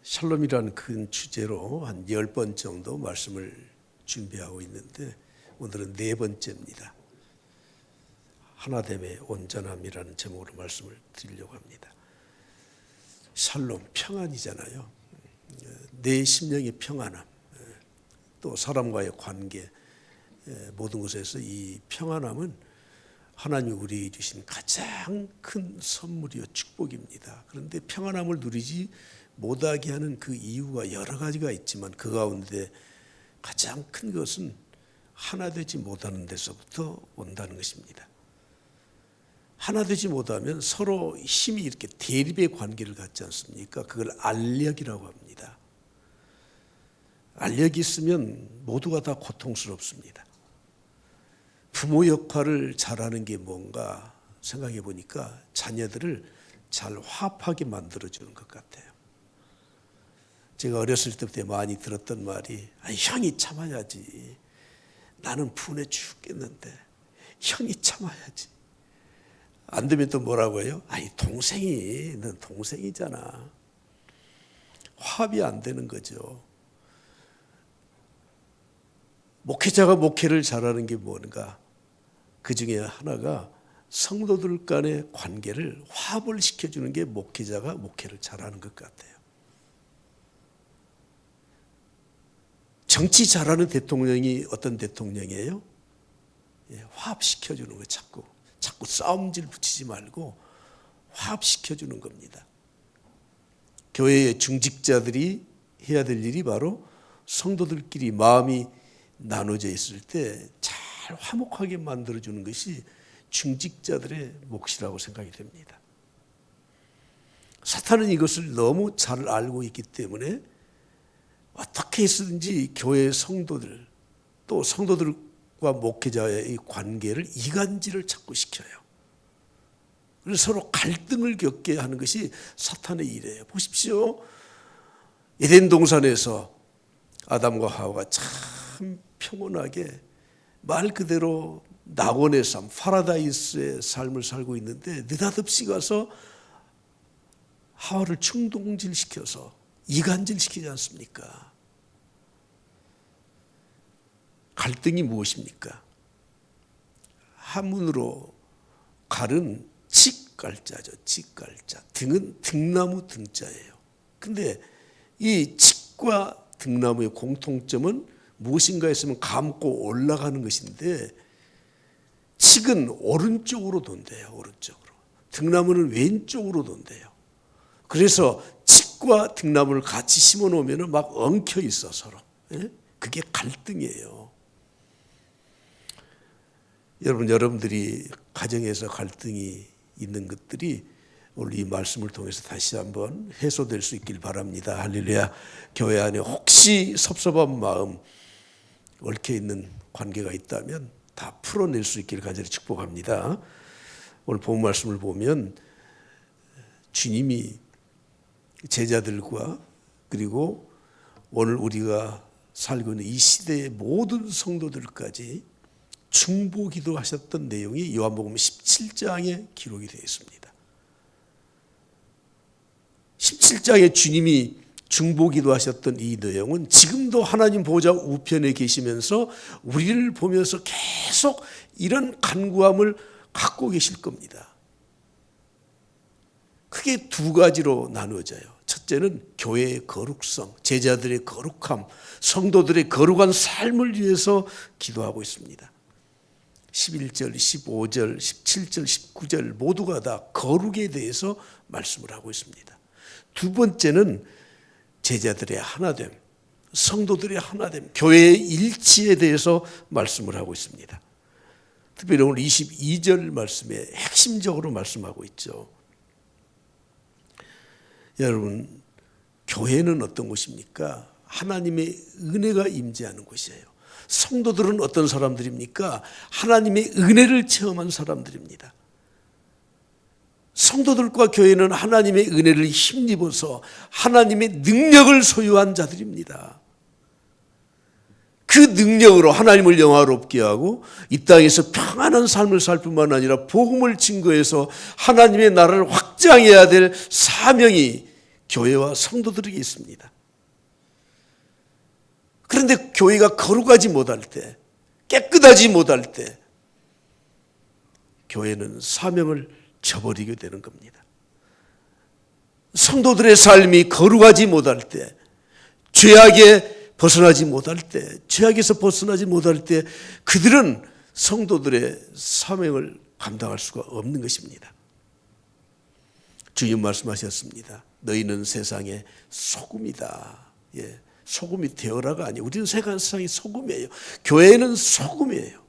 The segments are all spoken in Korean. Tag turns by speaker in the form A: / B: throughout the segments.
A: 샬롬이라는 큰 주제로 한 10번 정도 말씀을 준비하고 있는데 오늘은 4번째입니다. 하나됨의 온전함이라는 제목으로 말씀을 드리려고 합니다. 샬롬, 평안이잖아요. 내 심령의 평안함, 또 사람과의 관계, 모든 것에서 이 평안함은 하나님이 우리에게 주신 가장 큰 선물이요 축복입니다. 그런데 평안함을 누리지 못하게 하는 그 이유가 여러 가지가 있지만 그 가운데 가장 큰 것은 하나 되지 못하는 데서부터 온다는 것입니다. 하나 되지 못하면 서로 힘이 이렇게 대립의 관계를 갖지 않습니까? 그걸 알력이라고 합니다. 알력이 있으면 모두가 다 고통스럽습니다. 부모 역할을 잘하는 게 뭔가 생각해 보니까 자녀들을 잘 화합하게 만들어주는 것 같아요. 제가 어렸을 때부터 많이 들었던 말이 형이 참아야지. 나는 분해 죽겠는데 형이 참아야지. 안 되면 또 뭐라고 해요? 동생이, 넌 동생이잖아. 화합이 안 되는 거죠. 목회자가 목회를 잘하는 게 뭔가? 그 중에 하나가 성도들 간의 관계를 화합을 시켜주는 게 목회자가 목회를 잘하는 것 같아요. 정치 잘하는 대통령이 어떤 대통령이에요? 화합시켜주는 거예요. 자꾸 싸움질 붙이지 말고 화합시켜주는 겁니다. 교회의 중직자들이 해야 될 일이 바로 성도들끼리 마음이 나눠져 있을 때 잘 화목하게 만들어주는 것이 중직자들의 몫이라고 생각이 됩니다. 사탄은 이것을 너무 잘 알고 있기 때문에 어떻게 해서든지 교회의 성도들 또 성도들과 목회자의 이 관계를 이간질을 자꾸 시켜요. 그래서 서로 갈등을 겪게 하는 것이 사탄의 일이에요. 보십시오. 에덴 동산에서 아담과 하와가 참 평온하게 말 그대로 낙원의 삶, 파라다이스의 삶을 살고 있는데 느닷없이 가서 하와를 충동질시켜서 이간질시키지 않습니까? 갈등이 무엇입니까? 한문으로 갈은 칡갈자죠. 칡갈자. 등은 등나무 등자예요. 근데 이 칡과 등나무의 공통점은 무엇인가 했으면 감고 올라가는 것인데 칡은 오른쪽으로 돈대요. 오른쪽으로. 등나무는 왼쪽으로 돈대요. 그래서 칡과 등나무를 같이 심어 놓으면 막 엉켜 있어 서로. 그게 갈등이에요. 여러분들이 가정에서 갈등이 있는 것들이 오늘 이 말씀을 통해서 다시 한번 해소될 수 있길 바랍니다. 할렐루야. 교회 안에 혹시 섭섭한 마음, 얽혀있는 관계가 있다면 다 풀어낼 수 있기를 간절히 축복합니다. 오늘 본 말씀을 보면 주님이 제자들과 그리고 오늘 우리가 살고 있는 이 시대의 모든 성도들까지 중보기도 하셨던 내용이 요한복음 17장에 기록이 되어 있습니다. 17장에 주님이 중보기도 하셨던 이 내용은 지금도 하나님 보좌 우편에 계시면서 우리를 보면서 계속 이런 간구함을 갖고 계실 겁니다. 크게 두 가지로 나누어져요. 첫째는 교회의 거룩성, 제자들의 거룩함, 성도들의 거룩한 삶을 위해서 기도하고 있습니다. 11절, 15절, 17절, 19절 모두가 다 거룩에 대해서 말씀을 하고 있습니다. 두 번째는 제자들의 하나됨, 성도들의 하나됨, 교회의 일치에 대해서 말씀을 하고 있습니다. 특별히 오늘 22절 말씀에 핵심적으로 말씀하고 있죠. 여러분, 교회는 어떤 곳입니까? 하나님의 은혜가 임재하는 곳이에요. 성도들은 어떤 사람들입니까? 하나님의 은혜를 체험한 사람들입니다. 성도들과 교회는 하나님의 은혜를 힘입어서 하나님의 능력을 소유한 자들입니다. 그 능력으로 하나님을 영화롭게 하고 이 땅에서 평안한 삶을 살 뿐만 아니라 복음을 증거해서 하나님의 나라를 확장해야 될 사명이 교회와 성도들에게 있습니다. 그런데 교회가 거룩하지 못할 때, 깨끗하지 못할 때 교회는 사명을 저버리게 되는 겁니다. 성도들의 삶이 거룩하지 못할 때, 죄악에 벗어나지 못할 때, 죄악에서 벗어나지 못할 때 그들은 성도들의 사명을 감당할 수가 없는 것입니다. 주님 말씀하셨습니다. 너희는 세상의 소금이다. 예, 소금이 되어라가 아니에요. 우리는 세상의 소금이에요. 교회는 소금이에요.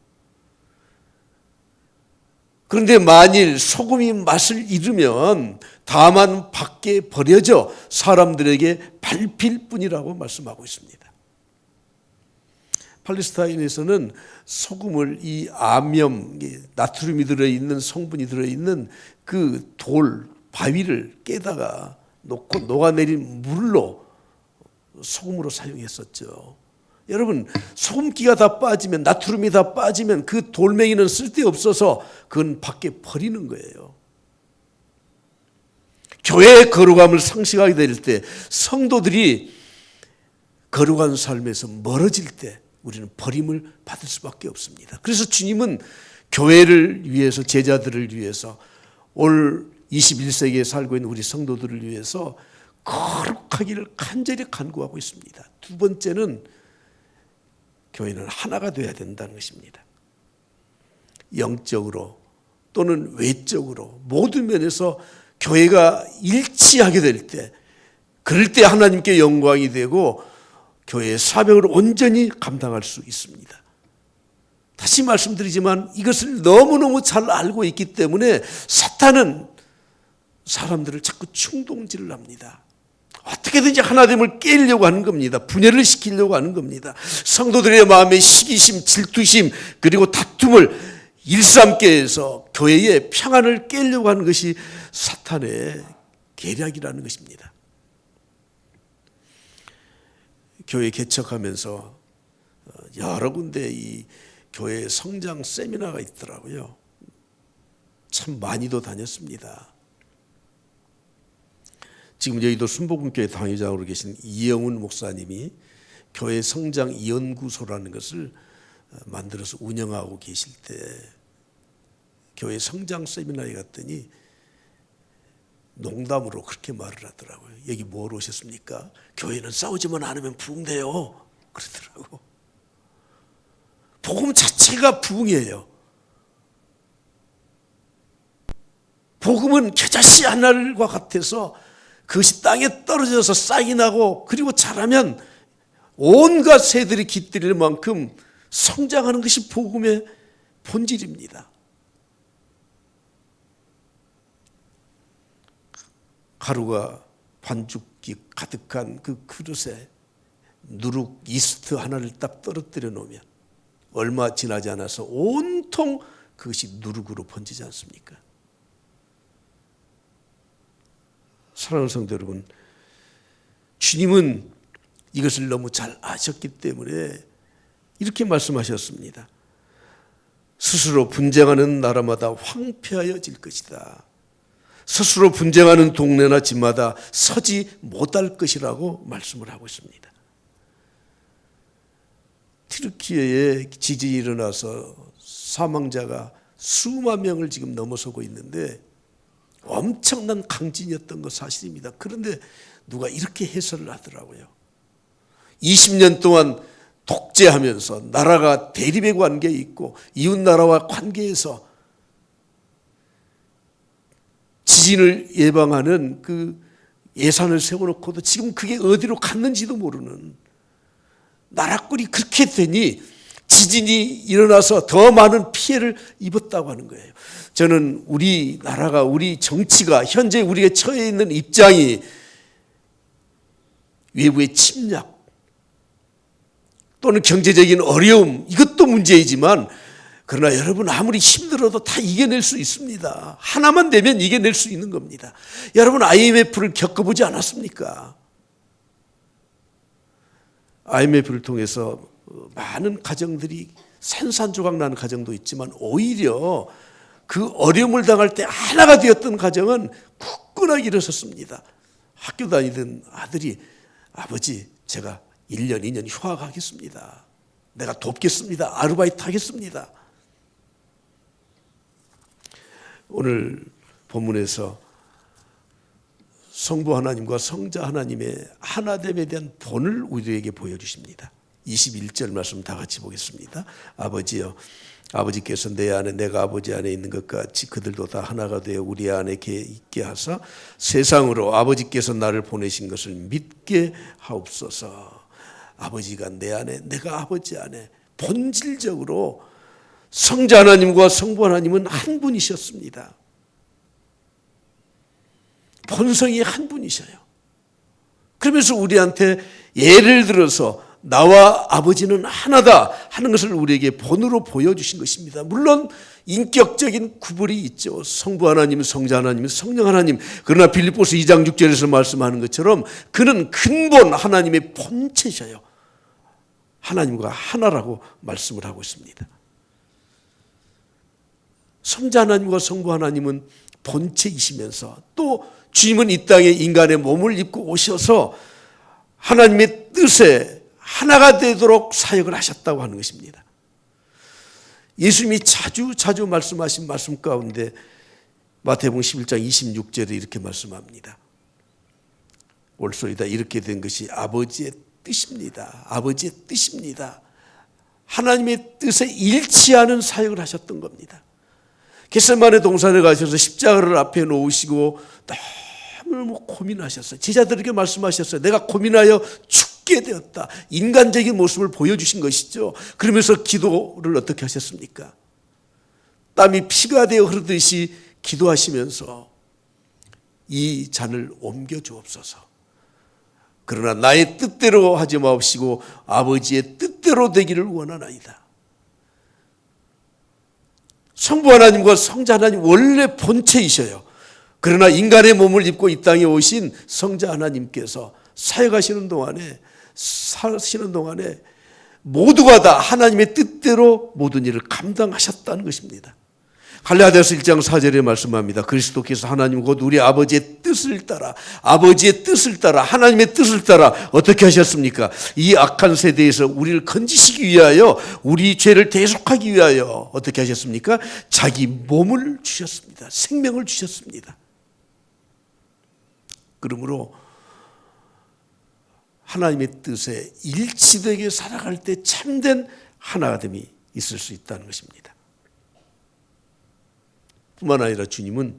A: 그런데 만일 소금이 맛을 잃으면 다만 밖에 버려져 사람들에게 밟힐 뿐이라고 말씀하고 있습니다. 팔레스타인에서는 소금을 이 암염, 나트륨이 들어있는 성분이 들어있는 그 돌, 바위를 깨다가 놓고 녹아내린 물로 소금으로 사용했었죠. 여러분, 소금기가 다 빠지면, 나트륨이 다 빠지면 그 돌멩이는 쓸데없어서 그건 밖에 버리는 거예요. 교회의 거룩함을 상실하게 될 때, 성도들이 거룩한 삶에서 멀어질 때 우리는 버림을 받을 수밖에 없습니다. 그래서 주님은 교회를 위해서, 제자들을 위해서, 올 21세기에 살고 있는 우리 성도들을 위해서 거룩하기를 간절히 간구하고 있습니다. 두 번째는 교회는 하나가 되어야 된다는 것입니다. 영적으로 또는 외적으로 모든 면에서 교회가 일치하게 될 때, 그럴 때 하나님께 영광이 되고 교회의 사명을 온전히 감당할 수 있습니다. 다시 말씀드리지만 이것을 너무너무 잘 알고 있기 때문에 사탄은 사람들을 자꾸 충동질을 합니다. 어떻게든지 하나됨을 깨려고 하는 겁니다. 분열을 시키려고 하는 겁니다. 성도들의 마음에 시기심, 질투심, 그리고 다툼을 일삼게 해서 교회의 평안을 깨려고 하는 것이 사탄의 계략이라는 것입니다. 교회 개척하면서 여러 군데 이 교회 성장 세미나가 있더라고요. 참 많이도 다녔습니다. 지금 여의도 순복음교회 당회장으로 계신 이영훈 목사님이 교회 성장 연구소라는 것을 만들어서 운영하고 계실 때 교회 성장 세미나에 갔더니 농담으로 그렇게 말을 하더라고요. 여기 뭐로 오셨습니까? 교회는 싸우지만 않으면 부흥돼요. 그러더라고. 복음 자체가 부흥이에요. 복음은 겨자씨 하나과 같아서 그것이 땅에 떨어져서 싹이 나고 그리고 자라면 온갖 새들이 깃들일 만큼 성장하는 것이 복음의 본질입니다. 가루가 반죽기 가득한 그 그릇에 누룩 이스트 하나를 딱 떨어뜨려 놓으면 얼마 지나지 않아서 온통 그것이 누룩으로 번지지 않습니까? 사랑하는 성도 여러분, 주님은 이것을 너무 잘 아셨기 때문에 이렇게 말씀하셨습니다. 스스로 분쟁하는 나라마다 황폐하여질 것이다. 스스로 분쟁하는 동네나 집마다 서지 못할 것이라고 말씀을 하고 있습니다. 튀르키예에 지진이 일어나서 사망자가 수만 명을 지금 넘어서고 있는데 엄청난 강진이었던 것 사실입니다. 그런데 누가 이렇게 해설을 하더라고요. 20년 동안 독재하면서 나라가 대립의 관계에 있고 이웃나라와 관계에서 지진을 예방하는 그 예산을 세워놓고도 지금 그게 어디로 갔는지도 모르는 나라꼴이 그렇게 되니 지진이 일어나서 더 많은 피해를 입었다고 하는 거예요. 저는 우리나라가, 우리 정치가 현재 우리가 처해 있는 입장이 외부의 침략 또는 경제적인 어려움, 이것도 문제이지만 그러나 여러분 아무리 힘들어도 다 이겨낼 수 있습니다. 하나만 되면 이겨낼 수 있는 겁니다. 여러분 IMF를 겪어보지 않았습니까? IMF를 통해서 많은 가정들이 산산조각 나는 가정도 있지만 오히려 그 어려움을 당할 때 하나가 되었던 가정은 굳건하게 일어섰습니다. 학교 다니던 아들이 아버지 제가 1년 2년 휴학하겠습니다. 내가 돕겠습니다. 아르바이트 하겠습니다. 오늘 본문에서 성부 하나님과 성자 하나님의 하나됨에 대한 본을 우리에게 보여주십니다. 21절 말씀 다 같이 보겠습니다. 아버지여, 아버지께서 내 안에 내가 아버지 안에 있는 것 같이 그들도 다 하나가 되어 우리 안에 있게 하사 세상으로 아버지께서 나를 보내신 것을 믿게 하옵소서. 아버지가 내 안에 내가 아버지 안에, 본질적으로 성자 하나님과 성부 하나님은 한 분이셨습니다. 본성이 한 분이셔요. 그러면서 우리한테 예를 들어서 나와 아버지는 하나다 하는 것을 우리에게 본으로 보여주신 것입니다. 물론 인격적인 구분이 있죠. 성부 하나님, 성자 하나님, 성령 하나님. 그러나 빌립보서 2장 6절에서 말씀하는 것처럼 그는 근본 하나님의 본체셔요. 하나님과 하나라고 말씀을 하고 있습니다. 성자 하나님과 성부 하나님은 본체이시면서 또 주님은 이 땅에 인간의 몸을 입고 오셔서 하나님의 뜻에 하나가 되도록 사역을 하셨다고 하는 것입니다. 예수님이 자주 말씀하신 말씀 가운데 마태복음 11장 26절에 이렇게 말씀합니다. 올소이다 이렇게 된 것이 아버지의 뜻입니다. 아버지의 뜻입니다. 하나님의 뜻에 일치하는 사역을 하셨던 겁니다. 겟세마네 동산에 가셔서 십자가를 앞에 놓으시고 너무 고민하셨어요. 제자들에게 말씀하셨어요. 내가 고민하여 죽게 되었다. 인간적인 모습을 보여주신 것이죠. 그러면서 기도를 어떻게 하셨습니까? 땀이 피가 되어 흐르듯이 기도하시면서 이 잔을 옮겨 주옵소서. 그러나 나의 뜻대로 하지 마옵시고 아버지의 뜻대로 되기를 원하나이다. 성부 하나님과 성자 하나님 원래 본체이셔요. 그러나 인간의 몸을 입고 이 땅에 오신 성자 하나님께서 사역하시는 동안에 사시는 동안에 모두가 다 하나님의 뜻대로 모든 일을 감당하셨다는 것입니다. 갈라디아서 1장 4절에 말씀합니다. 그리스도께서 하나님 곧 우리 아버지의 뜻을 따라 하나님의 뜻을 따라 어떻게 하셨습니까? 이 악한 세대에서 우리를 건지시기 위하여 우리 죄를 대속하기 위하여 어떻게 하셨습니까? 자기 몸을 주셨습니다. 생명을 주셨습니다. 그러므로 하나님의 뜻에 일치되게 살아갈 때 참된 하나됨이 있을 수 있다는 것입니다. 뿐만 아니라 주님은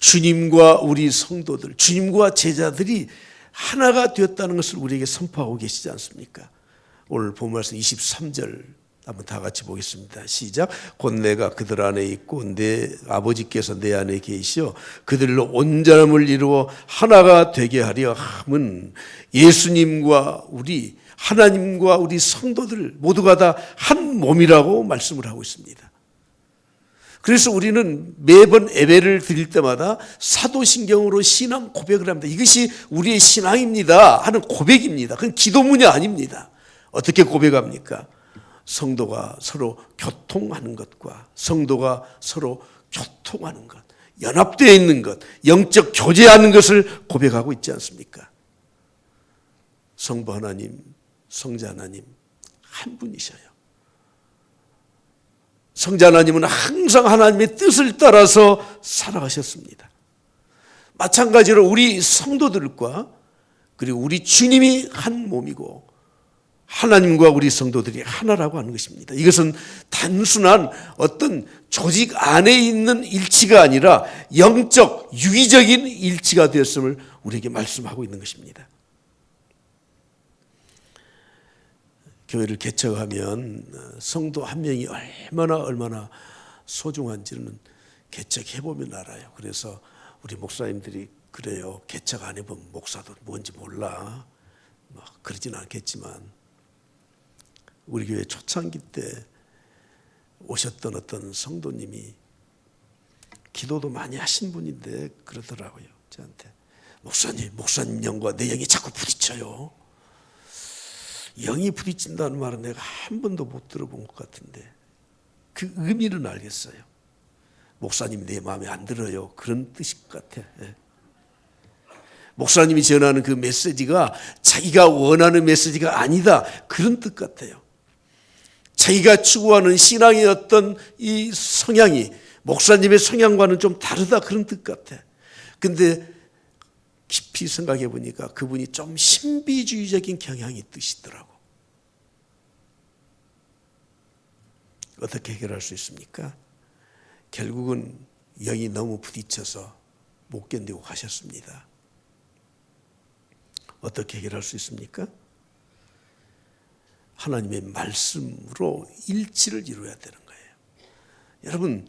A: 주님과 우리 성도들, 주님과 제자들이 하나가 되었다는 것을 우리에게 선포하고 계시지 않습니까? 오늘 본 말씀 23절 한번 다 같이 보겠습니다. 시작. 곧 내가 그들 안에 있고 내 아버지께서 내 안에 계시어 그들로 온전함을 이루어 하나가 되게 하려 함은 예수님과 우리 하나님과 우리 성도들 모두가 다 한 몸이라고 말씀을 하고 있습니다. 그래서 우리는 매번 예배를 드릴 때마다 사도신경으로 신앙 고백을 합니다. 이것이 우리의 신앙입니다 하는 고백입니다. 그건 기도문이 아닙니다. 어떻게 고백합니까? 성도가 서로 교통하는 것과 성도가 서로 교통하는 것, 연합되어 있는 것, 영적 교제하는 것을 고백하고 있지 않습니까? 성부 하나님, 성자 하나님 한 분이셔요. 성자 하나님은 항상 하나님의 뜻을 따라서 살아가셨습니다. 마찬가지로 우리 성도들과 그리고 우리 주님이 한 몸이고 하나님과 우리 성도들이 하나라고 하는 것입니다. 이것은 단순한 어떤 조직 안에 있는 일치가 아니라 영적, 유기적인 일치가 되었음을 우리에게 말씀하고 있는 것입니다. 교회를 개척하면 성도 한 명이 얼마나 소중한지는 개척해보면 알아요. 그래서 우리 목사님들이 그래요. 개척 안 해보면 목사도 뭔지 몰라. 그러진 않겠지만 우리 교회 초창기 때 오셨던 어떤 성도님이 기도도 많이 하신 분인데 그러더라고요. 저한테 목사님 영과 내 영이 자꾸 부딪혀요. 영이 부딪힌다는 말은 내가 한 번도 못 들어본 것 같은데 그 의미는 알겠어요. 목사님 내 마음에 안 들어요. 그런 뜻일 것 같아. 목사님이 전하는 그 메시지가 자기가 원하는 메시지가 아니다, 그런 뜻 같아요. 자기가 추구하는 신앙의 어떤 이 성향이 목사님의 성향과는 좀 다르다, 그런 뜻 같아. 근데 깊이 생각해 보니까 그분이 좀 신비주의적인 경향이 뜻이더라고. 어떻게 해결할 수 있습니까? 결국은 영이 너무 부딪혀서 못 견디고 가셨습니다. 어떻게 해결할 수 있습니까? 하나님의 말씀으로 일치를 이루어야 되는 거예요. 여러분,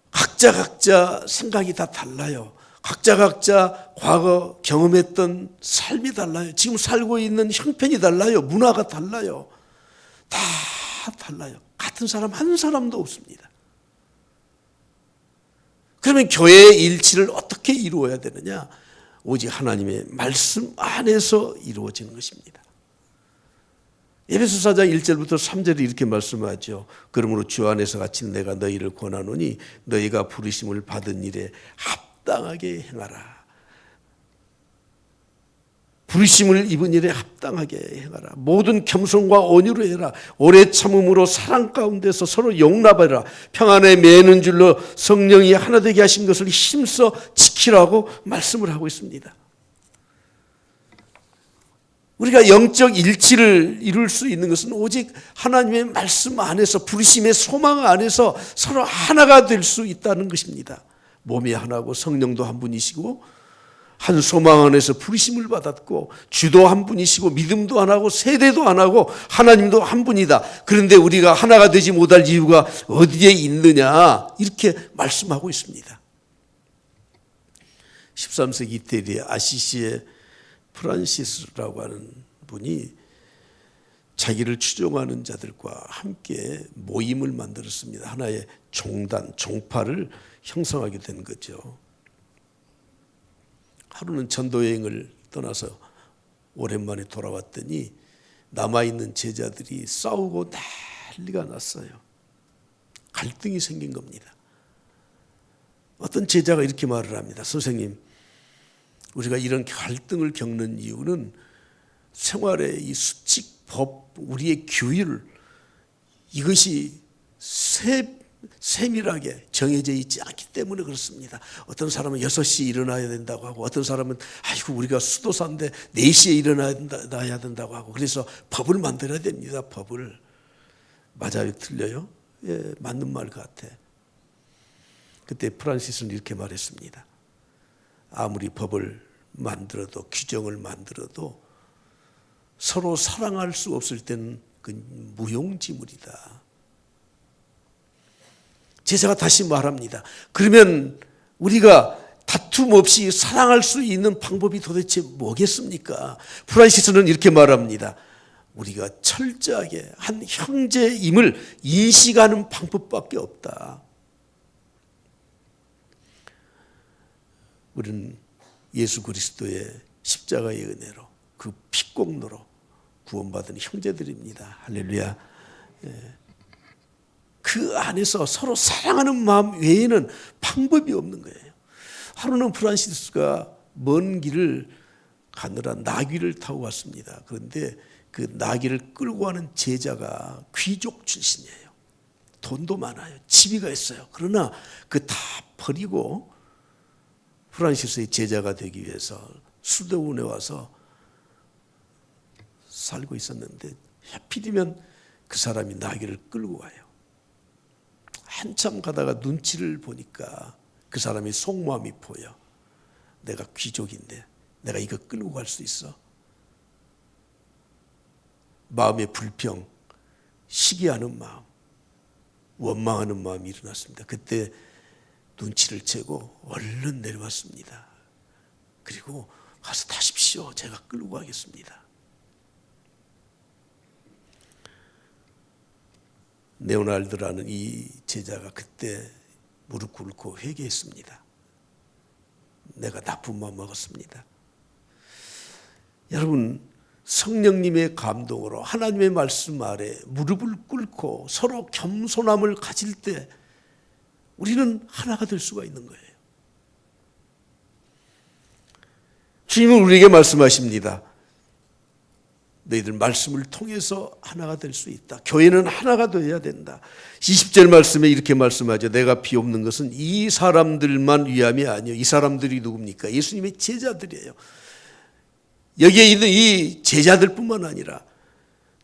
A: 각자 생각이 다 달라요. 각자 과거 경험했던 삶이 달라요. 지금 살고 있는 형편이 달라요. 문화가 달라요. 다 달라요. 같은 사람 한 사람도 없습니다. 그러면 교회의 일치를 어떻게 이루어야 되느냐? 오직 하나님의 말씀 안에서 이루어지는 것입니다. 에베소 4장 1절부터 3절이 이렇게 말씀하죠. 그러므로 주 안에서 갇힌 내가 너희를 권하노니 너희가 부르심을 받은 일에 합당하게 행하라. 부르심을 입은 일에 합당하게 행하라. 모든 겸손과 온유로 해라. 오래 참음으로 사랑 가운데서 서로 용납하라. 평안에 매는 줄로 성령이 하나 되게 하신 것을 힘써 지키라고 말씀을 하고 있습니다. 우리가 영적 일치를 이룰 수 있는 것은 오직 하나님의 말씀 안에서, 부르심의 소망 안에서 서로 하나가 될 수 있다는 것입니다. 몸이 하나고 성령도 한 분이시고 한 소망 안에서 부르심을 받았고 주도 한 분이시고 믿음도 하나고 세대도 하나고 하나님도 한 분이다. 그런데 우리가 하나가 되지 못할 이유가 어디에 있느냐, 이렇게 말씀하고 있습니다. 13세기 이태리의 아시시의 프란시스라고 하는 분이 자기를 추종하는 자들과 함께 모임을 만들었습니다. 하나의 종단, 종파를 형성하게 된 거죠. 하루는 전도여행을 떠나서 오랜만에 돌아왔더니 남아있는 제자들이 싸우고 난리가 났어요. 갈등이 생긴 겁니다. 어떤 제자가 이렇게 말을 합니다. 선생님, 우리가 이런 갈등을 겪는 이유는 생활의 이 수칙, 법, 우리의 규율, 이것이 세밀하게 정해져 있지 않기 때문에 그렇습니다. 어떤 사람은 6시에 일어나야 된다고 하고, 어떤 사람은 아이고 우리가 수도사인데 4시에 일어나야 된다고 하고, 그래서 법을 만들어야 됩니다. 법을. 맞아요? 틀려요? 예, 맞는 말 같아. 그때 프란시스는 이렇게 말했습니다. 아무리 법을 만들어도, 규정을 만들어도 서로 사랑할 수 없을 때는 그 무용지물이다. 제자가 다시 말합니다. 그러면 우리가 다툼 없이 사랑할 수 있는 방법이 도대체 뭐겠습니까? 프란시스는 이렇게 말합니다. 우리가 철저하게 한 형제임을 인식하는 방법밖에 없다. 우리는 예수 그리스도의 십자가의 은혜로, 그 피공로로 구원받은 형제들입니다. 할렐루야. 그 안에서 서로 사랑하는 마음 외에는 방법이 없는 거예요. 하루는 프란시스가 먼 길을 가느라 나귀를 타고 왔습니다. 그런데 그 나귀를 끌고 가는 제자가 귀족 출신이에요. 돈도 많아요. 집이가 있어요. 그러나 그 다 버리고 프란시스의 제자가 되기 위해서 수도원에 와서 살고 있었는데 하필이면 그 사람이 나귀를 끌고 와요. 한참 가다가 눈치를 보니까 그 사람이 속마음이 보여. 내가 귀족인데 내가 이거 끌고 갈 수 있어? 마음의 불평, 시기하는 마음, 원망하는 마음이 일어났습니다. 그때 눈치를 채고 얼른 내려왔습니다. 그리고 가서 타십시오. 제가 끌고 가겠습니다. 레오날드라는 이 제자가 그때 무릎 꿇고 회개했습니다. 내가 나쁜 마음 먹었습니다. 여러분, 성령님의 감동으로 하나님의 말씀 아래 무릎을 꿇고 서로 겸손함을 가질 때 우리는 하나가 될 수가 있는 거예요. 주님은 우리에게 말씀하십니다. 너희들 말씀을 통해서 하나가 될 수 있다. 교회는 하나가 되어야 된다. 20절 말씀에 이렇게 말씀하죠. 내가 비옵는 것은 이 사람들만 위함이 아니요. 이 사람들이 누굽니까? 예수님의 제자들이에요. 여기에 있는 이 제자들뿐만 아니라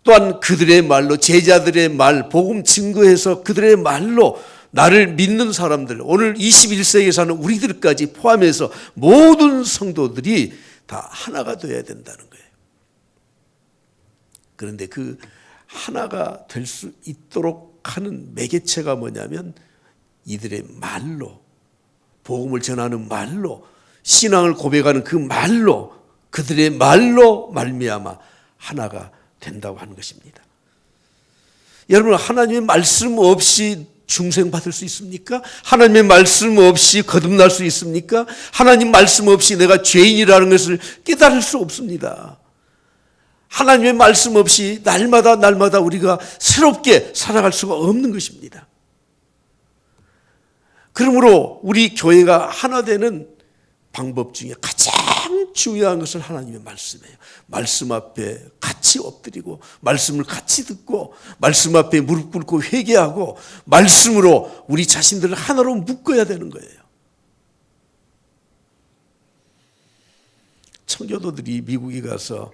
A: 또한 그들의 말로, 제자들의 말, 복음 증거해서 그들의 말로 나를 믿는 사람들, 오늘 21세기에 사는 우리들까지 포함해서 모든 성도들이 다 하나가 되어야 된다는 거예요. 그런데 그 하나가 될 수 있도록 하는 매개체가 뭐냐면 이들의 말로, 복음을 전하는 말로, 신앙을 고백하는 그 말로, 그들의 말로 말미암아 하나가 된다고 하는 것입니다. 여러분, 하나님의 말씀 없이 중생받을 수 있습니까? 하나님의 말씀 없이 거듭날 수 있습니까? 하나님 말씀 없이 내가 죄인이라는 것을 깨달을 수 없습니다. 하나님의 말씀 없이 날마다 우리가 새롭게 살아갈 수가 없는 것입니다. 그러므로 우리 교회가 하나 되는 방법 중에 가장 중요한 것은 하나님의 말씀이에요. 말씀 앞에 같이 엎드리고 말씀을 같이 듣고 말씀 앞에 무릎 꿇고 회개하고 말씀으로 우리 자신들을 하나로 묶어야 되는 거예요. 청교도들이 미국에 가서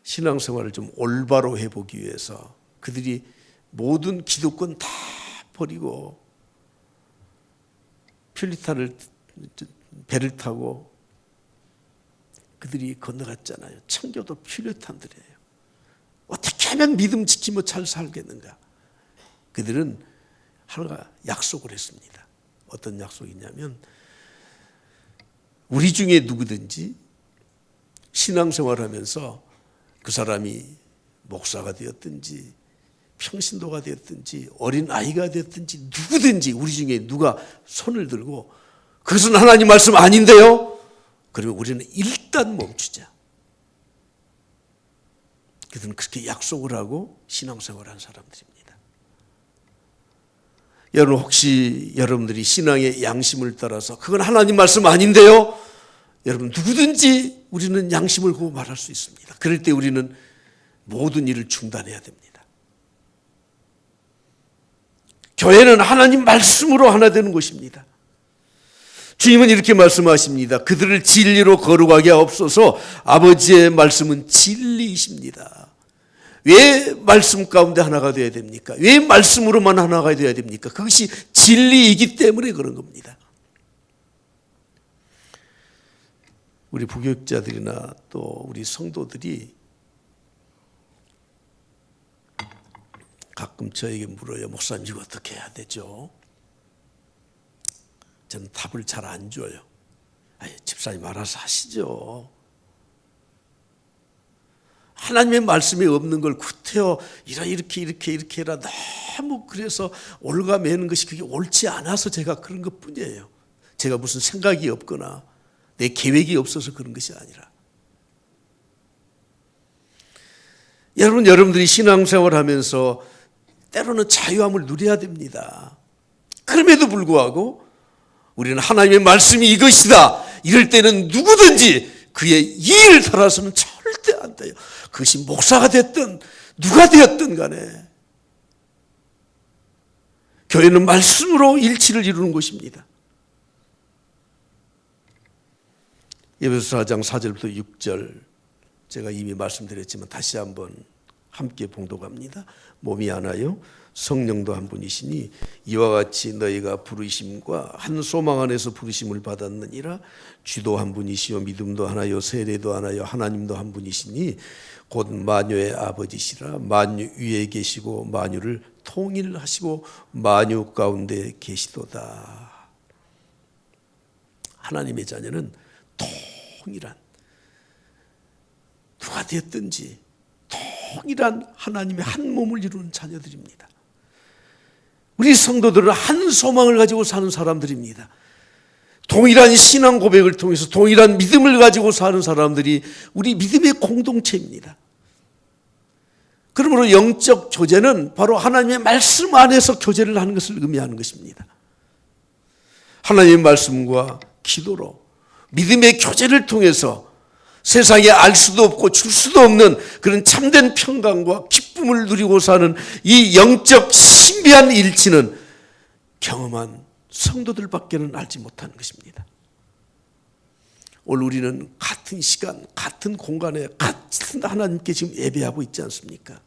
A: 신앙생활을 좀 올바로 해보기 위해서 그들이 모든 기득권 다 버리고 퓰리탄을 배를 타고 그들이 건너갔잖아요. 청교도 퓰리탄들이에요. 어떻게 하면 믿음 지키며 잘 살겠는가? 그들은 하나가 약속을 했습니다. 어떤 약속이냐면 우리 중에 누구든지 신앙생활하면서 그 사람이 목사가 되었든지 평신도가 되었든지 어린 아이가 되었든지 누구든지 우리 중에 누가 손을 들고 그것은 하나님 말씀 아닌데요? 그러면 우리는 일단 멈추자. 그들은 그렇게 약속을 하고 신앙생활을 한 사람들입니다. 여러분, 혹시 여러분들이 신앙의 양심을 따라서 그건 하나님 말씀 아닌데요? 여러분, 누구든지 우리는 양심을 구고 말할 수 있습니다. 그럴 때 우리는 모든 일을 중단해야 됩니다. 교회는 하나님 말씀으로 하나 되는 것입니다. 주님은 이렇게 말씀하십니다. 그들을 진리로 거룩하게 하옵소서. 아버지의 말씀은 진리이십니다. 왜 말씀 가운데 하나가 되어야 됩니까? 왜 말씀으로만 하나가 되어야 됩니까? 그것이 진리이기 때문에 그런 겁니다. 우리 부교육자들이나 또 우리 성도들이 가끔 저에게 물어요. 목사님, 이거 어떻게 해야 되죠? 저는 답을 잘 안 줘요. 집사님 알아서 하시죠. 하나님의 말씀이 없는 걸 구태여 이렇게 해라. 너무 그래서 올가매는 것이 그게 옳지 않아서 제가 그런 것 뿐이에요. 제가 무슨 생각이 없거나 내 계획이 없어서 그런 것이 아니라. 여러분들이 신앙생활 하면서 때로는 자유함을 누려야 됩니다. 그럼에도 불구하고 우리는 하나님의 말씀이 이것이다. 이럴 때는 누구든지 그의 이의를 따라서는 절대 안 돼요. 그것이 목사가 됐든 누가 되었든 간에 교회는 말씀으로 일치를 이루는 것입니다. 에베소서 4장 4절부터 6절 제가 이미 말씀드렸지만 다시 한번 함께 봉독합니다. 몸이 하나요 성령도 한 분이시니 이와 같이 너희가 부르심과 한 소망 안에서 부르심을 받았느니라. 주도 한 분이시요 믿음도 하나요 세례도 하나요 하나님도 한 분이시니 곧 만유의 아버지시라. 만유 위에 계시고 만유를 통일하시고 만유 가운데 계시도다. 하나님의 자녀는 통일한, 누가 되었든지 통일한 하나님의 한 몸을 이루는 자녀들입니다. 우리 성도들은 한 소망을 가지고 사는 사람들입니다. 동일한 신앙 고백을 통해서 동일한 믿음을 가지고 사는 사람들이 우리 믿음의 공동체입니다. 그러므로 영적 교제는 바로 하나님의 말씀 안에서 교제를 하는 것을 의미하는 것입니다. 하나님의 말씀과 기도로 믿음의 교제를 통해서 세상에 알 수도 없고 줄 수도 없는 그런 참된 평강과 기쁨을 누리고 사는 이 영적 신비한 일치는 경험한 성도들밖에는 알지 못하는 것입니다. 오늘 우리는 같은 시간, 같은 공간에 같은 하나님께 지금 예배하고 있지 않습니까?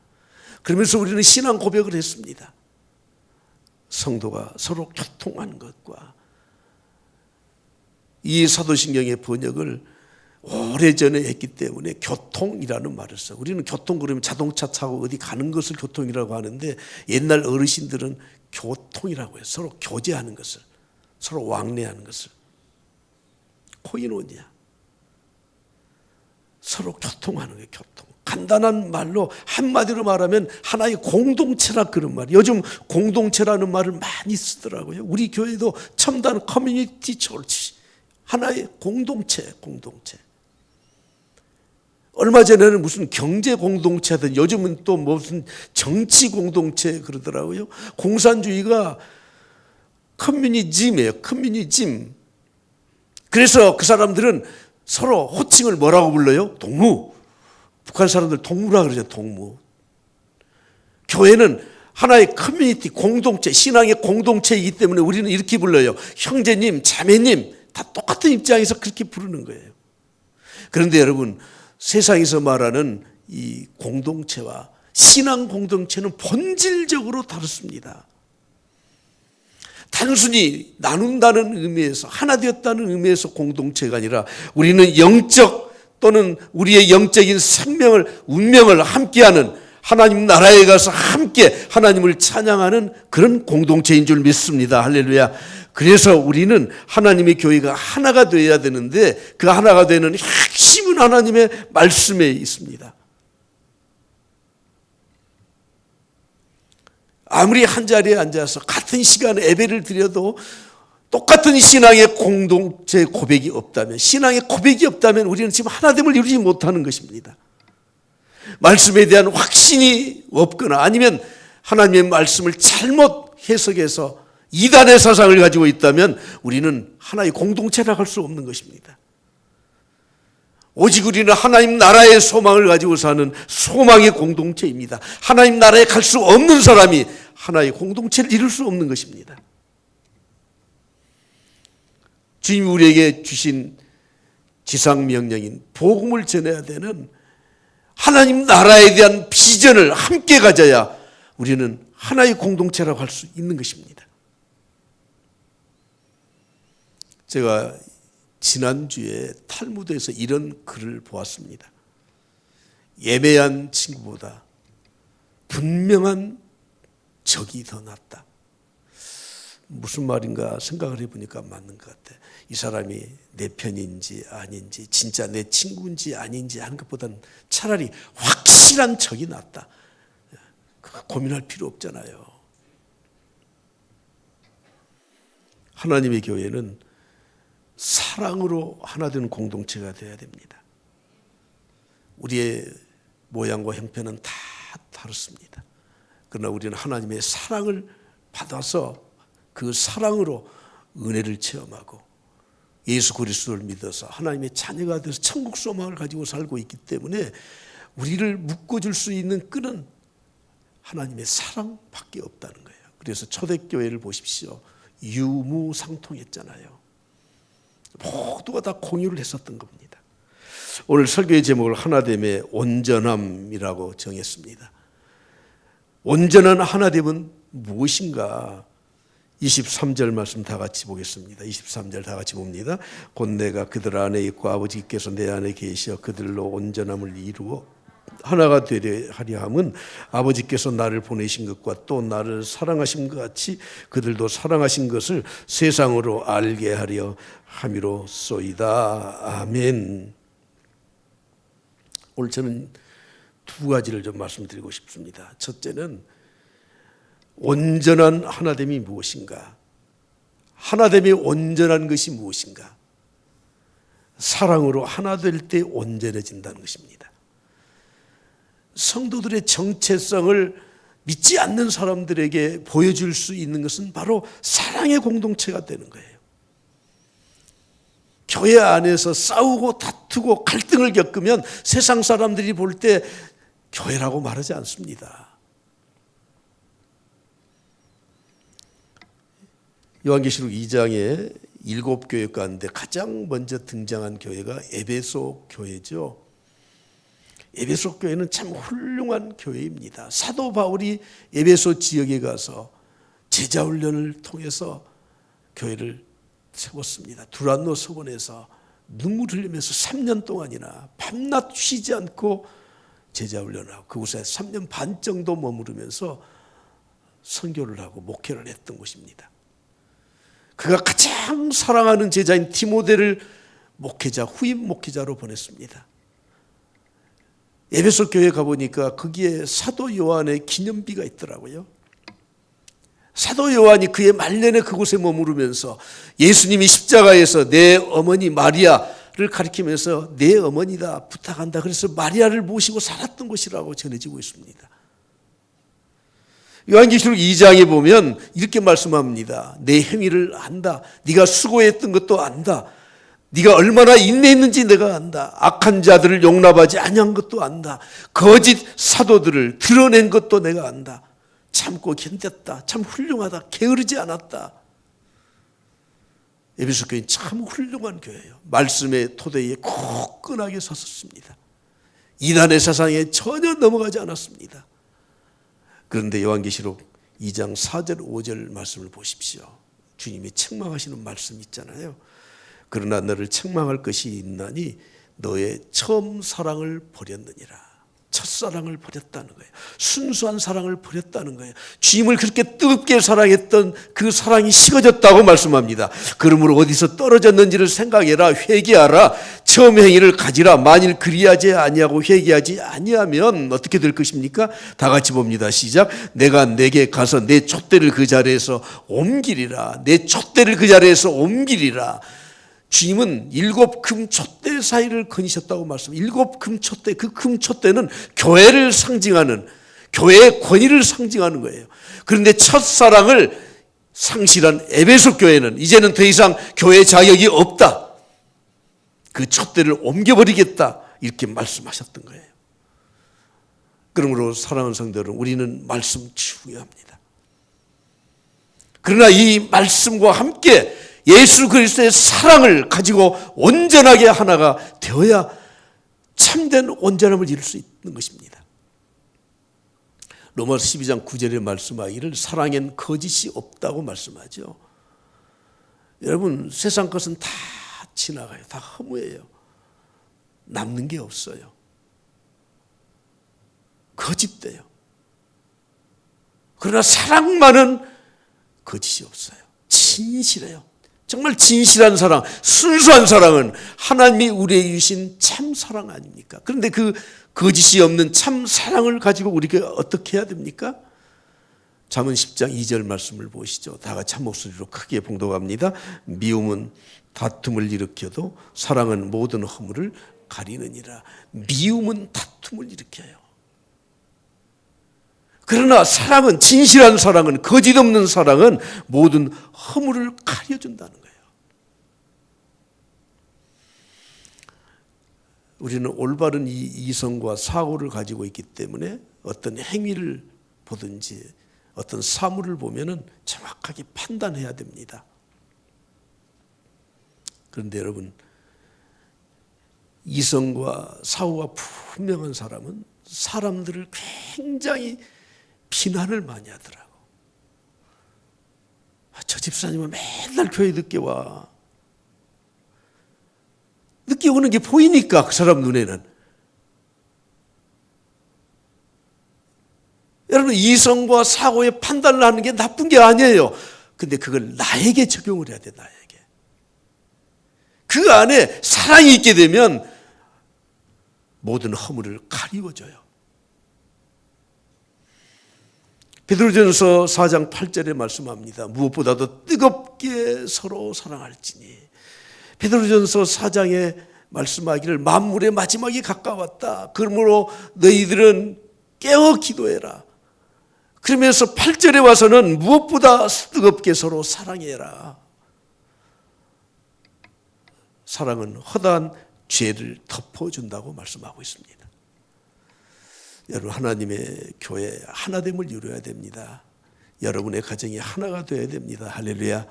A: 그러면서 우리는 신앙 고백을 했습니다. 성도가 서로 교통하는 것과 이 사도신경의 번역을 오래전에 했기 때문에 교통이라는 말을 써. 우리는 교통 그러면 자동차 타고 어디 가는 것을 교통이라고 하는데 옛날 어르신들은 교통이라고 해요. 서로 교제하는 것을, 서로 왕래하는 것을. 코이노니아. 서로 교통하는 거예요. 교통. 간단한 말로 한마디로 말하면 하나의 공동체라 그런 말이에요. 요즘 공동체라는 말을 많이 쓰더라고요. 우리 교회도 첨단 커뮤니티 철치. 하나의 공동체. 얼마 전에는 무슨 경제 공동체든 요즘은 또 무슨 정치 공동체 그러더라고요. 공산주의가 커뮤니즘이에요. 커뮤니즘. 그래서 그 사람들은 서로 호칭을 뭐라고 불러요? 동무. 북한 사람들 동무라 그러죠. 동무. 교회는 하나의 커뮤니티 공동체, 신앙의 공동체이기 때문에 우리는 이렇게 불러요. 형제님, 자매님 다 똑같은 입장에서 그렇게 부르는 거예요. 그런데 여러분, 세상에서 말하는 이 공동체와 신앙 공동체는 본질적으로 다릅니다. 단순히 나눈다는 의미에서, 하나 되었다는 의미에서 공동체가 아니라 우리는 영적 또는 우리의 영적인 생명을, 운명을 함께하는 하나님 나라에 가서 함께 하나님을 찬양하는 그런 공동체인 줄 믿습니다. 할렐루야. 그래서 우리는 하나님의 교회가 하나가 되어야 되는데 그 하나가 되는 핵심은 하나님의 말씀에 있습니다. 아무리 한 자리에 앉아서 같은 시간에 예배를 드려도 똑같은 신앙의 공동체 고백이 없다면, 신앙의 고백이 없다면 우리는 지금 하나됨을 이루지 못하는 것입니다. 말씀에 대한 확신이 없거나 아니면 하나님의 말씀을 잘못 해석해서 이단의 사상을 가지고 있다면 우리는 하나의 공동체라 할 수 없는 것입니다. 오직 우리는 하나님 나라의 소망을 가지고 사는 소망의 공동체입니다. 하나님 나라에 갈 수 없는 사람이 하나의 공동체를 이룰 수 없는 것입니다. 주님이 우리에게 주신 지상명령인 복음을 전해야 되는 하나님 나라에 대한 비전을 함께 가져야 우리는 하나의 공동체라고 할 수 있는 것입니다. 제가 지난주에 탈무드에서 이런 글을 보았습니다. 예배한 친구보다 분명한 적이 더 낫다. 무슨 말인가 생각을 해보니까 맞는 것 같아. 이 사람이 내 편인지 아닌지 진짜 내 친구인지 아닌지 하는 것보다는 차라리 확실한 적이 낫다. 고민할 필요 없잖아요. 하나님의 교회는 사랑으로 하나 되는 공동체가 되어야 됩니다. 우리의 모양과 형편은 다 다릅니다. 그러나 우리는 하나님의 사랑을 받아서 그 사랑으로 은혜를 체험하고 예수 그리스도를 믿어서 하나님의 자녀가 돼서 천국 소망을 가지고 살고 있기 때문에 우리를 묶어줄 수 있는 끈은 하나님의 사랑밖에 없다는 거예요. 그래서 초대교회를 보십시오. 유무상통했잖아요. 모두가 다 공유를 했었던 겁니다. 오늘 설교의 제목을 하나됨의 온전함이라고 정했습니다. 온전한 하나됨은 무엇인가? 23절 말씀 다 같이 보겠습니다. 23절 다 같이 봅니다. 곧 내가 그들 안에 있고 아버지께서 내 안에 계시어 그들로 온전함을 이루어 하나가 되려 하려 함은 아버지께서 나를 보내신 것과 또 나를 사랑하신 것 같이 그들도 사랑하신 것을 세상으로 알게 하려 함이로소이다. 아멘. 오늘 저는 두 가지를 좀 말씀드리고 싶습니다. 첫째는 온전한 하나됨이 무엇인가? 하나됨이 온전한 것이 무엇인가? 사랑으로 하나 될 때 온전해진다는 것입니다. 성도들의 정체성을 믿지 않는 사람들에게 보여줄 수 있는 것은 바로 사랑의 공동체가 되는 거예요. 교회 안에서 싸우고 다투고 갈등을 겪으면 세상 사람들이 볼 때 교회라고 말하지 않습니다. 요한계시록 2장에 7교회 가운데 가장 먼저 등장한 교회가 에베소 교회죠. 에베소 교회는 참 훌륭한 교회입니다. 사도 바울이 에베소 지역에 가서 제자 훈련을 통해서 교회를 세웠습니다. 두란노 서원에서 눈물 흘리면서 3년 동안이나 밤낮 쉬지 않고 제자 훈련을 하고 그곳에 3년 반 정도 머무르면서 선교를 하고 목회를 했던 곳입니다. 그가 가장 사랑하는 제자인 디모데를 목회자, 후임 목회자로 보냈습니다. 에베소 교회 가보니까 거기에 사도 요한의 기념비가 있더라고요. 사도 요한이 그의 말년에 그곳에 머무르면서 예수님이 십자가에서 내 어머니 마리아를 가리키면서 내 어머니다 부탁한다. 그래서 마리아를 모시고 살았던 곳이라고 전해지고 있습니다. 요한계시록 2장에 보면 이렇게 말씀합니다. 내 행위를 안다. 네가 수고했던 것도 안다. 네가 얼마나 인내했는지 내가 안다. 악한 자들을 용납하지 아니한 것도 안다. 거짓 사도들을 드러낸 것도 내가 안다. 참고 견뎠다. 참 훌륭하다. 게으르지 않았다. 에베소 교회는 참 훌륭한 교회예요. 말씀의 토대에 굳건하게 섰습니다. 이단의 세상에 전혀 넘어가지 않았습니다. 그런데 요한계시록 2장 4절 5절 말씀을 보십시오. 주님이 책망하시는 말씀 있잖아요. 그러나 너를 책망할 것이 있나니 너의 처음 사랑을 버렸느니라. 첫사랑을 버렸다는 거예요. 순수한 사랑을 버렸다는 거예요. 주님을 그렇게 뜨겁게 사랑했던 그 사랑이 식어졌다고 말씀합니다. 그러므로 어디서 떨어졌는지를 생각해라. 회개하라. 처음 행위를 가지라. 만일 그리하지 아니하고 회개하지 아니하면 어떻게 될 것입니까? 다 같이 봅니다. 시작. 내가 내게 가서 내 촛대를 그 자리에서 옮기리라. 내 촛대를 그 자리에서 옮기리라. 주님은 7 금촛대 사이를 거니셨다고 말씀합니다. 7 금촛대, 그 금촛대는 교회를 상징하는, 교회의 권위를 상징하는 거예요. 그런데 첫사랑을 상실한 에베소 교회는 이제는 더 이상 교회 자격이 없다. 그 촛대를 옮겨버리겠다. 이렇게 말씀하셨던 거예요. 그러므로 사랑하는 성도 여러분, 우리는 말씀 중요합니다. 그러나 이 말씀과 함께 예수 그리스도의 사랑을 가지고 온전하게 하나가 되어야 참된 온전함을 이룰 수 있는 것입니다. 로마서 12장 9절에 말씀하기를 사랑엔 거짓이 없다고 말씀하죠. 여러분, 세상 것은 다 지나가요. 다 허무해요. 남는 게 없어요. 거짓돼요. 그러나 사랑만은 거짓이 없어요. 진실해요. 정말 진실한 사랑, 순수한 사랑은 하나님이 우리에게 주신 참 사랑 아닙니까? 그런데 그 거짓이 없는 참 사랑을 가지고 우리가 어떻게 해야 됩니까? 잠언 10장 2절 말씀을 보시죠. 다 같이 한 목소리로 크게 봉독합니다. 미움은 다툼을 일으켜도 사랑은 모든 허물을 가리느니라. 미움은 다툼을 일으켜요. 그러나 사랑은, 진실한 사랑은, 거짓 없는 사랑은 모든 허물을 가려준다는 거예요. 우리는 올바른 이 이성과 사고를 가지고 있기 때문에 어떤 행위를 보든지 어떤 사물을 보면은 정확하게 판단해야 됩니다. 그런데 여러분, 이성과 사고가 분명한 사람은 사람들을 굉장히 비난을 많이 하더라고. 저 집사님은 맨날 교회 늦게 와. 늦게 오는 게 보이니까 그 사람 눈에는. 여러분, 이성과 사고의 판단을 하는 게 나쁜 게 아니에요. 근데 그걸 나에게 적용을 해야 돼, 나에게. 그 안에 사랑이 있게 되면 모든 허물을 가리워줘요. 베드로전서 4장 8절에 말씀합니다. 무엇보다도 뜨겁게 서로 사랑할지니. 베드로전서 4장에 말씀하기를 만물의 마지막이 가까웠다. 그러므로 너희들은 깨어 기도해라. 그러면서 8절에 와서는 무엇보다 뜨겁게 서로 사랑해라. 사랑은 허다한 죄를 덮어준다고 말씀하고 있습니다. 여러분, 하나님의 교회 하나됨을 이루어야 됩니다. 여러분의 가정이 하나가 되어야 됩니다. 할렐루야,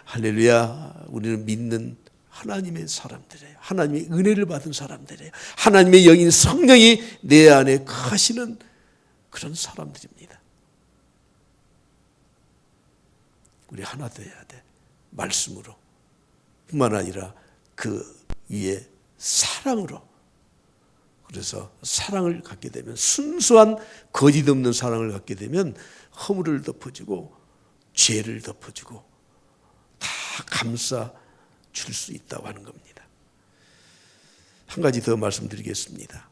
A: 할렐루야. 우리는 믿는 하나님의 사람들이에요. 하나님의 은혜를 받은 사람들이에요. 하나님의 영인 성령이 내 안에 거하시는 그런 사람들입니다. 우리 하나 되어야 돼. 말씀으로 뿐만 아니라 그 위에 사랑으로. 그래서 사랑을 갖게 되면, 순수한 거짓 없는 사랑을 갖게 되면 허물을 덮어주고 죄를 덮어주고 다 감싸 줄 수 있다고 하는 겁니다. 한 가지 더 말씀드리겠습니다.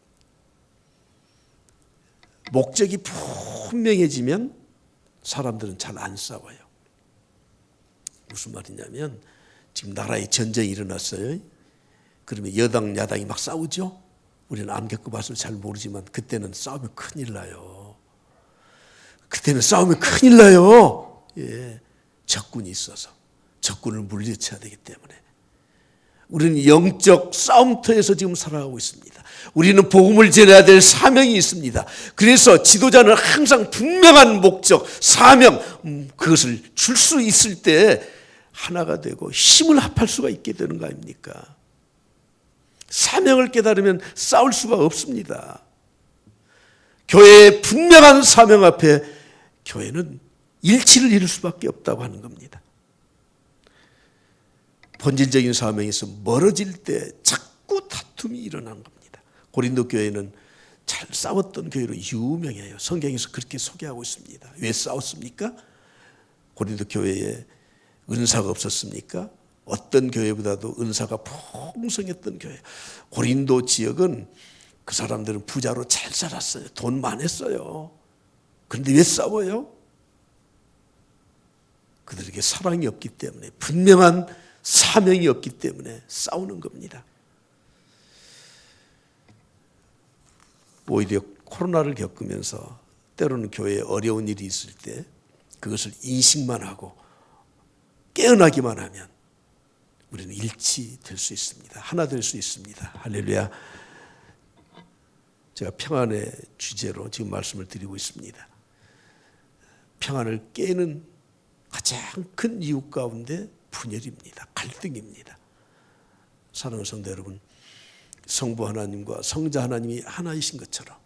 A: 목적이 분명해지면 사람들은 잘 안 싸워요. 무슨 말이냐면, 지금 나라에 전쟁이 일어났어요. 그러면 여당 야당이 막 싸우죠. 우리는 안 겪어봐서 잘 모르지만 그때는 싸우면 큰일 나요. 그때는 싸우면 큰일 나요. 예, 적군이 있어서 적군을 물리쳐야 되기 때문에 우리는 영적 싸움터에서 지금 살아가고 있습니다. 우리는 복음을 전해야 될 사명이 있습니다. 그래서 지도자는 항상 분명한 목적, 사명, 그것을 줄 수 있을 때 하나가 되고 힘을 합할 수가 있게 되는 거 아닙니까? 사명을 깨달으면 싸울 수가 없습니다. 교회의 분명한 사명 앞에 교회는 일치를 이룰 수밖에 없다고 하는 겁니다. 본질적인 사명에서 멀어질 때 자꾸 다툼이 일어나는 겁니다. 고린도 교회는 잘 싸웠던 교회로 유명해요. 성경에서 그렇게 소개하고 있습니다. 왜 싸웠습니까? 고린도 교회에 은사가 없었습니까? 어떤 교회보다도 은사가 풍성했던 교회. 고린도 지역은 그 사람들은 부자로 잘 살았어요. 돈 많았어요. 그런데 왜 싸워요? 그들에게 사랑이 없기 때문에, 분명한 사명이 없기 때문에 싸우는 겁니다. 오히려 코로나를 겪으면서 때로는 교회에 어려운 일이 있을 때 그것을 인식만 하고 깨어나기만 하면 우리는 일치될 수 있습니다. 하나 될 수 있습니다. 할렐루야. 제가 평안의 주제로 지금 말씀을 드리고 있습니다. 평안을 깨는 가장 큰 이유 가운데 분열입니다. 갈등입니다. 사랑하는 성도 여러분, 성부 하나님과 성자 하나님이 하나이신 것처럼,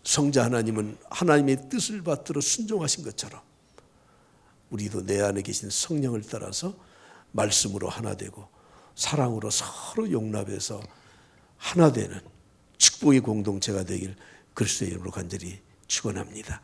A: 성자 하나님은 하나님의 뜻을 받들어 순종하신 것처럼 우리도 내 안에 계신 성령을 따라서 말씀으로 하나 되고 사랑으로 서로 용납해서 하나 되는 축복의 공동체가 되길 그리스도의 이름으로 간절히 축원합니다.